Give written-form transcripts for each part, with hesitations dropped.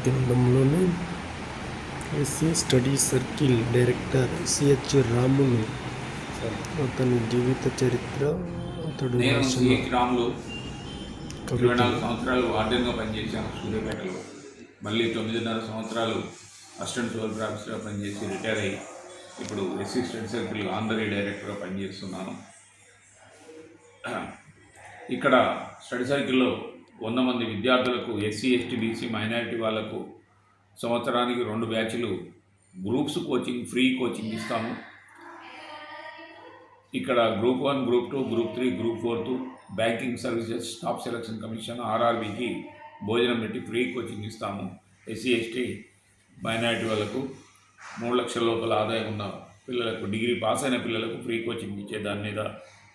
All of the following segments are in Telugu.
కేంద్రంలోని SC study circle director CH Ramulu అతని జీవిత చరిత్ర. అతడు నేను సిహెచ్ రాములు 24 సంవత్సరాలు వార్డెన్గా పనిచేశాను సూర్యాపేటలో. మళ్ళీ 9.5 సంవత్సరాలు అసిస్టెంట్ సోల్జర్ ఆఫీసర్గా పనిచేసి రిటైర్ అయ్యి ఇప్పుడు ఎస్సీ స్టడీ సర్కిల్ ఆంధ్రీ డైరెక్టర్గా పనిచేస్తున్నాను. ఇక్కడ స్టడీ సర్కిల్లో 100 మంది విద్యార్థులకు ఎస్సీ ఎస్టీ బీసీ మైనారిటీ వాళ్లకు సంవత్సరానికి 2 బ్యాచ్లు గ్రూప్స్ కోచింగ్, ఫ్రీ కోచింగ్ ఇస్తాము. ఇక్కడ group 1, group 2, group 3, group 4 banking services, staff selection commission, ఆర్ఆర్బీకి భోజనం పెట్టి ఫ్రీ కోచింగ్ ఇస్తాము. ఎస్సీ ఎస్టీ మైనారిటీ వాళ్ళకు 3 లక్షల లోపల ఆదాయం ఉన్న పిల్లలకు, డిగ్రీ పాస్ అయిన పిల్లలకు ఫ్రీ కోచింగ్ ఇచ్చే దాని మీద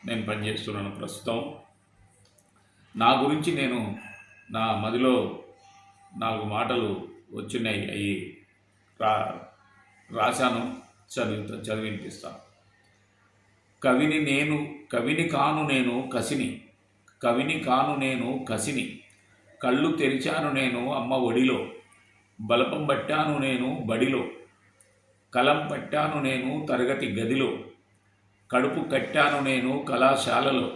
నేను పనిచేస్తున్నాను ప్రస్తుతం. నా గురించి నేను నా మదిలో 4 మాటలు వచ్చినాయి, అవి రాశాను, చదివినిపిస్తాను. కవిని కాను నేను కసిని, కళ్ళు తెరిచాను నేను అమ్మ ఒడిలో, బలపం పట్టాను నేను బడిలో, కలం పట్టాను నేను తరగతి గదిలో, కడుపు కట్టాను నేను కళాశాలలో,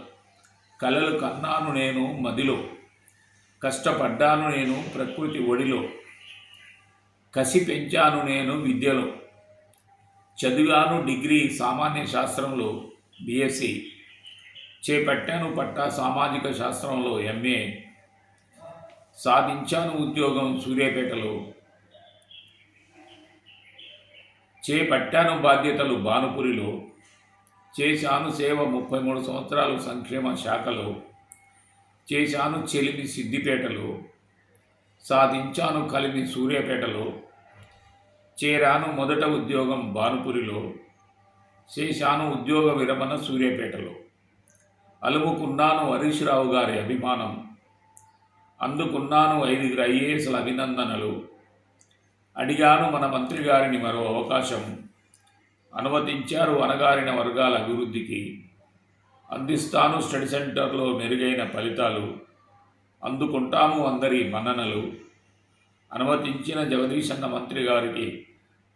కలలు కన్నాను నేను మదిలో, కష్టపడ్డాను నేను ప్రకృతి ఒడిలో, కసి పెంచాను నేను విద్యలో, చదివాను డిగ్రీ సామాన్య శాస్త్రంలో బిఎస్సి, చేపట్టాను పట్టా సామాజిక శాస్త్రంలో ఎంఏ, సాధించాను ఉద్యోగం సూర్యాపేటలో, చేపట్టాను బాధ్యతలు భానుపురిలో, చేశాను సేవ 33 సంవత్సరాలు సంక్షేమ శాఖలో, చేశాను చెలిమి సిద్దిపేటలో, సాధించాను కలిమి సూర్యాపేటలో, చేరాను మొదట ఉద్యోగం భానుపురిలో, చేశాను ఉద్యోగ విరమణ సూర్యాపేటలో, అలుముకున్నాను హరీష్ రావు గారి అభిమానం, అందుకున్నాను 5 ఐఏఎస్ల అభినందనలు, అడిగాను మన మంత్రి గారిని మరో అవకాశం, అనుమతించారు అనగారిన వర్గాల అభివృద్ధికి, అందిస్తాను స్టడీ సెంటర్లో మెరుగైన ఫలితాలు, అందుకుంటాము అందరి మన్ననలు, అనుమతించిన జగదీశన్న మంత్రి గారికి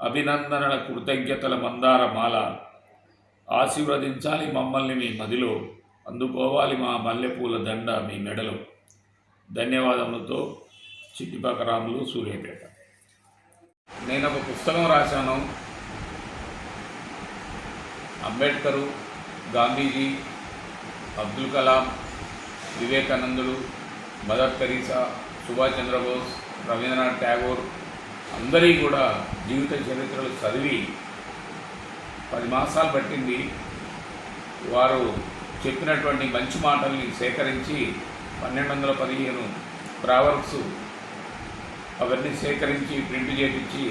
అభినందనల కృతజ్ఞతల మందార మాల, ఆశీర్వదించాలి మమ్మల్ని మీ మదిలో, అందుకోవాలి మా మల్లెపూల దండ మీ మెడలో. ధన్యవాదములతో చిట్టిపాక రాములు, సూర్యాపేట. నేను ఒక పుస్తకం రాశాను. అంబేద్కరు, గాంధీజీ, అబ్దుల్ కలాం, వివేకానందుడు, మదర్ తెరీసా, సుభాష్ చంద్రబోస్, రవీంద్రనాథ్ ఠాగూర్ అందరి కూడా జీవిత చరిత్రలు చదివి 10 మాసాలు పట్టింది. వారు చెప్పినటువంటి మంచి మాటల్ని సేకరించి 1215 ప్రావర్బ్స్ అవన్నీ సేకరించి ప్రింట్ చేయించి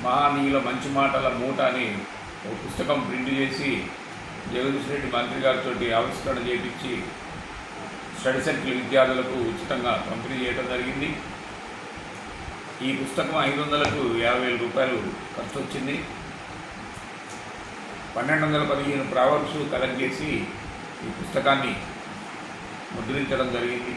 మహానీయుల మంచి మాటల మూట అని ఒక పుస్తకం ప్రింట్ చేసి జగదీష్ రెడ్డి మంత్రి గారితో ఆవిష్కరణ చేయించి స్టడీ సర్కిల్ విద్యార్థులకు ఉచితంగా పంపిణీ చేయడం జరిగింది. ఈ పుస్తకం 500కు 50,000 రూపాయలు ఖర్చు వచ్చింది. 1215 ప్రావర్బ్స్ కలెక్ట్ చేసి ఈ పుస్తకాన్ని ముద్రించడం జరిగింది.